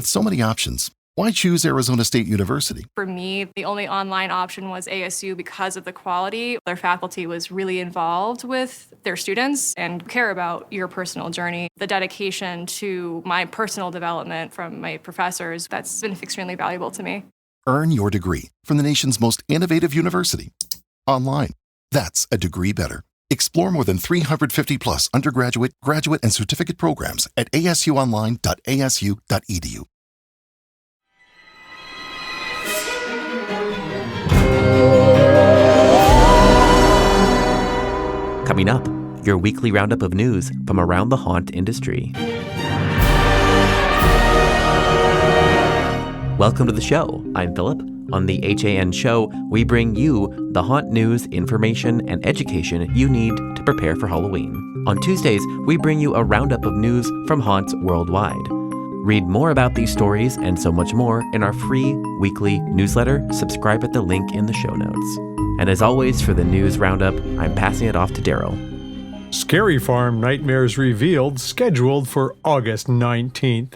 With so many options, why choose Arizona State University? For me, the only online option was ASU because of the quality. Their faculty was really involved with their students and care about your personal journey. The dedication to my personal development from my professors, that's been extremely valuable to me. Earn your degree from the nation's most innovative university. Online. That's a degree better. Explore more than 350 plus undergraduate, graduate, and certificate programs at asuonline.asu.edu. Coming up, your weekly roundup of news from around the haunt industry. Welcome to the show. I'm Philip. On the HHN show, we bring you the haunt news, information, and education you need to prepare for Halloween. On Tuesdays, we bring you a roundup of news from haunts worldwide. Read more about these stories and so much more in our free weekly newsletter. Subscribe at the link in the show notes. And as always, for the news roundup, I'm passing it off to Daryl. Scary Farm Nightmares Revealed, scheduled for August 19th.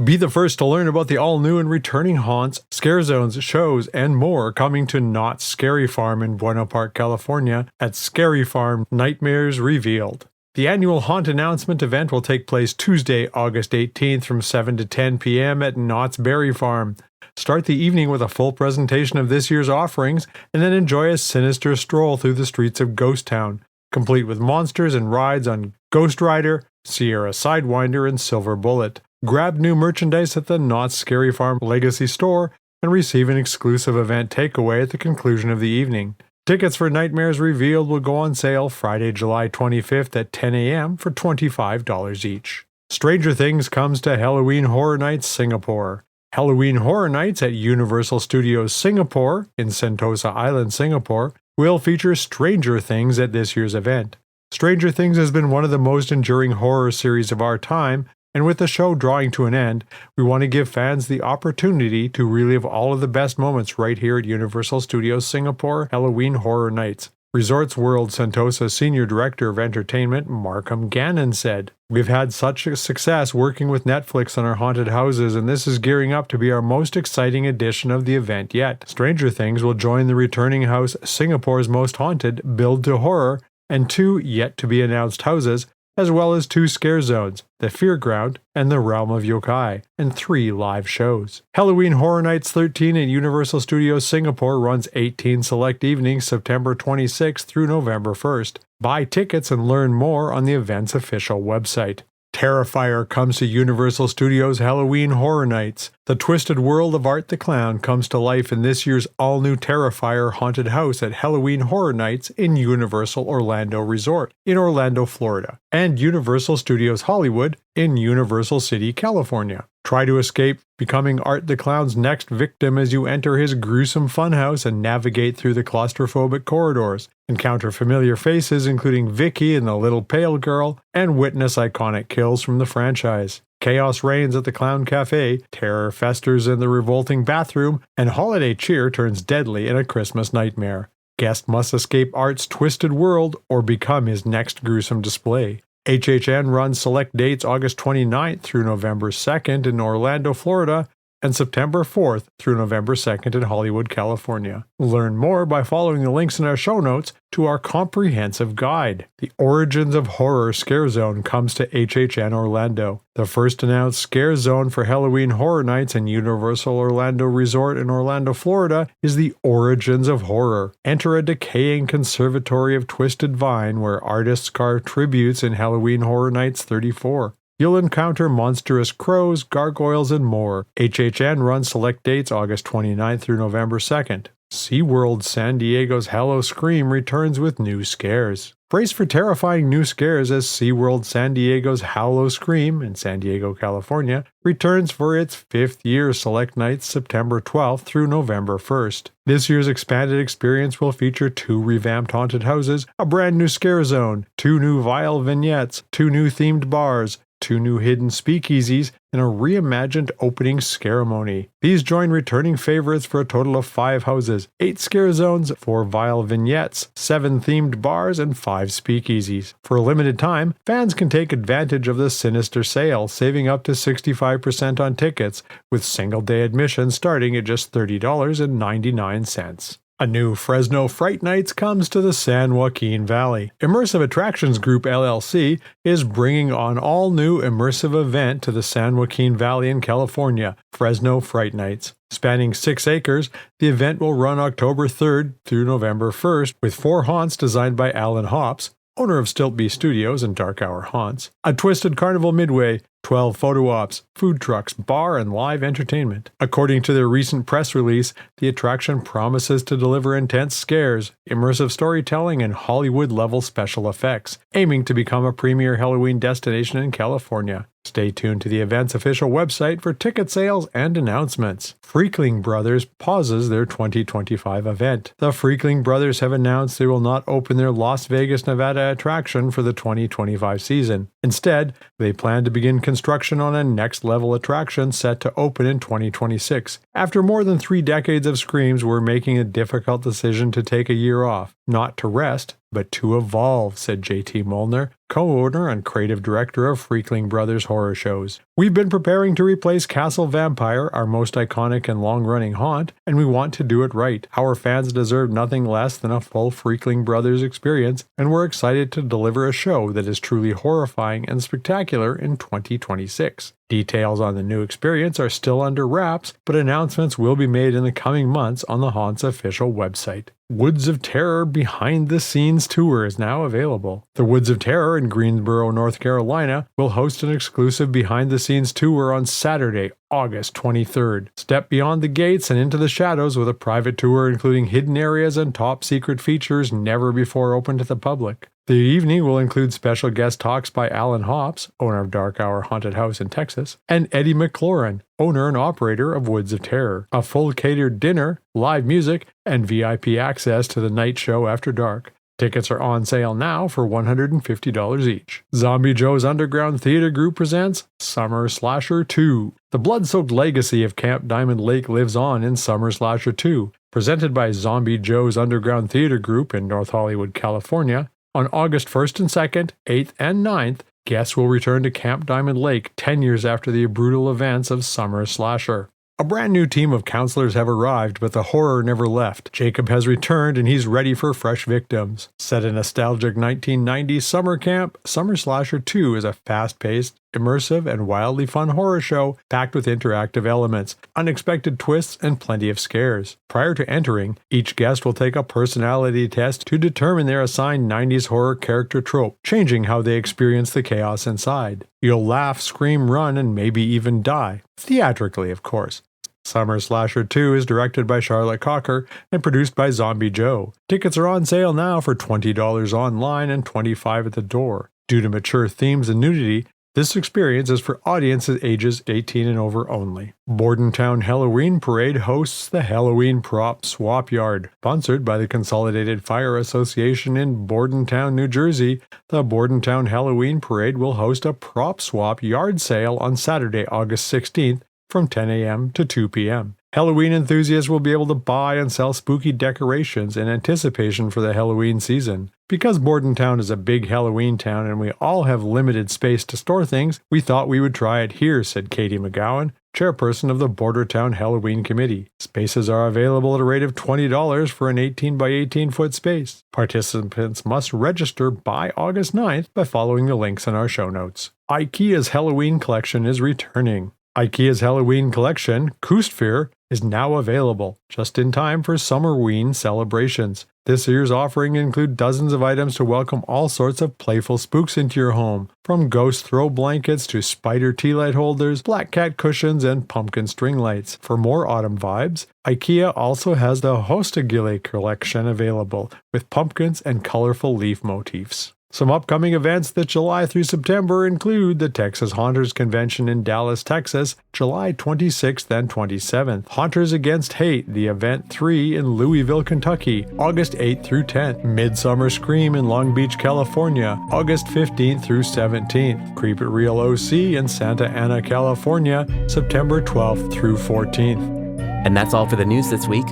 Be the first to learn about the all-new and returning haunts, scare zones, shows, and more coming to Knott's Scary Farm in Buena Park, California at Scary Farm Nightmares Revealed. The annual Haunt Announcement event will take place Tuesday, August 18th from 7 to 10 p.m. at Knott's Berry Farm. Start the evening with a full presentation of this year's offerings, and then enjoy a sinister stroll through the streets of Ghost Town, complete with monsters and rides on Ghost Rider, Sierra Sidewinder, and Silver Bullet. Grab new merchandise at the Knott's Scary Farm Legacy Store and receive an exclusive event takeaway at the conclusion of the evening. Tickets for Nightmares Revealed will go on sale Friday, July 25th at 10 a.m. for $25 each. Stranger Things comes to Halloween Horror Nights Singapore. Halloween Horror Nights at Universal Studios Singapore in Sentosa Island, Singapore, will feature Stranger Things at this year's event. Stranger Things has been one of the most enduring horror series of our time, and with the show drawing to an end, we want to give fans the opportunity to relive all of the best moments right here at Universal Studios Singapore Halloween Horror Nights. Resorts World Sentosa Senior Director of Entertainment Markham Gannon said, "We've had such a success working with Netflix on our haunted houses, and this is gearing up to be our most exciting edition of the event yet. Stranger Things will join the returning house Singapore's Most Haunted, Build to Horror, and 2 yet-to-be-announced houses, as well as 2 scare zones, the Fear Ground and the Realm of Yokai, and 3 live shows. Halloween Horror Nights 13 at Universal Studios Singapore runs 18 select evenings September 26th through November 1st. Buy tickets and learn more on the event's official website. Terrifier comes to Universal Studios Halloween Horror Nights. The twisted world of Art the Clown comes to life in this year's all-new Terrifier haunted house at Halloween Horror Nights in Universal Orlando Resort in Orlando, Florida, and Universal Studios Hollywood in Universal City, California. Try to escape becoming Art the Clown's next victim as you enter his gruesome funhouse and navigate through the claustrophobic corridors. Encounter familiar faces including Vicky and the Little Pale Girl, and witness iconic kills from the franchise. Chaos reigns at the Clown Cafe, terror festers in the revolting bathroom, and holiday cheer turns deadly in a Christmas nightmare. Guests must escape Art's twisted world or become his next gruesome display. HHN runs select dates August 29th through November 2nd in Orlando, Florida, and September 4th through November 2nd in Hollywood, California. Learn more by following the links in our show notes to our comprehensive guide. The Origins of Horror Scare Zone comes to HHN Orlando. The first announced scare zone for Halloween Horror Nights in Universal Orlando Resort in Orlando, Florida is the Origins of Horror. Enter a decaying conservatory of twisted vine where artists carve tributes in Halloween Horror Nights 34. You'll encounter monstrous crows, gargoyles, and more. HHN runs select dates August 29th through November 2nd. SeaWorld San Diego's Hallow Scream returns with new scares. Brace for terrifying new scares as SeaWorld San Diego's Hallow Scream in San Diego, California, returns for its 5th year select nights September 12th through November 1st. This year's expanded experience will feature 2 revamped haunted houses, a brand new scare zone, 2 new Vile vignettes, 2 new themed bars, 2 new hidden speakeasies, and a reimagined opening ceremony. These join returning favorites for a total of 5 houses, 8 scare zones, 4 vile vignettes, 7 themed bars, and 5 speakeasies. For a limited time, fans can take advantage of the sinister sale, saving up to 65% on tickets, with single-day admission starting at just $30.99. A new Fresno Fright Nights comes to the San Joaquin Valley. Immersive Attractions Group LLC is bringing an all-new immersive event to the San Joaquin Valley in California, Fresno Fright Nights. Spanning 6 acres, the event will run October 3rd through November 1st, with 4 haunts designed by Alan Hops, owner of Stiltby Studios and Dark Hour Haunts, a Twisted Carnival Midway, 12 photo ops, food trucks, bar, and live entertainment. According to their recent press release, the attraction promises to deliver intense scares, immersive storytelling, and Hollywood-level special effects, aiming to become a premier Halloween destination in California. Stay tuned to the event's official website for ticket sales and announcements. Freakling Brothers pauses their 2025 event. The Freakling Brothers have announced they will not open their Las Vegas, Nevada attraction for the 2025 season. Instead, they plan to begin construction on a next-level attraction set to open in 2026. After more than 3 decades of screams, we're making a difficult decision to take a year off. Not to rest, but to evolve, said JT Molnar, co-owner and creative director of Freakling Brothers Horror Shows. We've been preparing to replace Castle Vampire, our most iconic and long-running haunt, and we want to do it right. Our fans deserve nothing less than a full Freakling Brothers experience, and we're excited to deliver a show that is truly horrifying and spectacular in 2026. Details on the new experience are still under wraps, but announcements will be made in the coming months on the haunt's official website. Woods of Terror behind-the-scenes tour is now available. The Woods of Terror in Greensboro, North Carolina will host an exclusive behind-the-scenes tour on Saturday, August 23rd. Step beyond the gates and into the shadows with a private tour including hidden areas and top-secret features never before open to the public. The evening will include special guest talks by Alan Hops, owner of Dark Hour Haunted House in Texas, and Eddie McLaurin, owner and operator of Woods of Terror, a full catered dinner, live music, and VIP access to the night show after dark. Tickets are on sale now for $150 each. Zombie Joe's Underground Theater Group presents Summer Slasher 2. The blood-soaked legacy of Camp Diamond Lake lives on in Summer Slasher 2. Presented by Zombie Joe's Underground Theater Group in North Hollywood, California, on August 1st and 2nd, 8th and 9th, guests will return to Camp Diamond Lake 10 years after the brutal events of Summer Slasher. A brand new team of counselors have arrived, but the horror never left. Jacob has returned and he's ready for fresh victims. Set in nostalgic 1990s summer camp, Summer Slasher 2 is a fast-paced, immersive, and wildly fun horror show packed with interactive elements, unexpected twists, and plenty of scares. Prior to entering, each guest will take a personality test to determine their assigned 90s horror character trope, changing how they experience the chaos inside. You'll laugh, scream, run, and maybe even die. Theatrically, of course. Summer Slasher 2 is directed by Charlotte Cocker and produced by Zombie Joe. Tickets are on sale now for $20 online and $25 at the door. Due to mature themes and nudity, this experience is for audiences ages 18 and over only. Bordentown Halloween Parade hosts the Halloween Prop Swap Yard. Sponsored by the Consolidated Fire Association in Bordentown, New Jersey, the Bordentown Halloween Parade will host a prop swap yard sale on Saturday, August 16th from 10 a.m. to 2 p.m. Halloween enthusiasts will be able to buy and sell spooky decorations in anticipation for the Halloween season. Because Bordentown is a big Halloween town and we all have limited space to store things, we thought we would try it here, said Katie McGowan, chairperson of the Bordertown Halloween Committee. Spaces are available at a rate of $20 for an 18 by 18 foot space. Participants must register by August 9th by following the links in our show notes. IKEA's Halloween collection is returning. IKEA's Halloween collection, Kustfyr, is now available, just in time for Summerween celebrations. This year's offering includes dozens of items to welcome all sorts of playful spooks into your home, from ghost throw blankets to spider tea light holders, black cat cushions, and pumpkin string lights. For more autumn vibes, IKEA also has the Hostagile collection available, with pumpkins and colorful leaf motifs. Some upcoming events that July through September include the Texas Haunters Convention in Dallas, Texas, July 26th and 27th. Haunters Against Hate, the Event 3 in Louisville, Kentucky, August 8th through 10th. Midsummer Scream in Long Beach, California, August 15th through 17th. Creep It Real OC in Santa Ana, California, September 12th through 14th. And that's all for the news this week.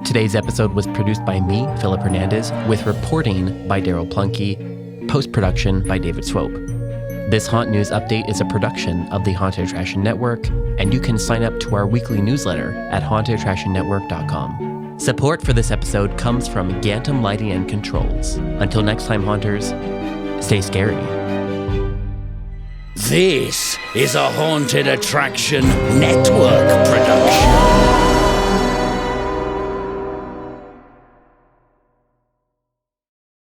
Today's episode was produced by me, Philip Hernandez, with reporting by Daryl Plunkey, post-production by David Swope. This Haunt News Update is a production of the Haunted Attraction Network, and you can sign up to our weekly newsletter at hauntedattractionnetwork.com. Support for this episode comes from Gantom Lighting and Controls. Until next time, Haunters, stay scary. This is a Haunted Attraction Network production.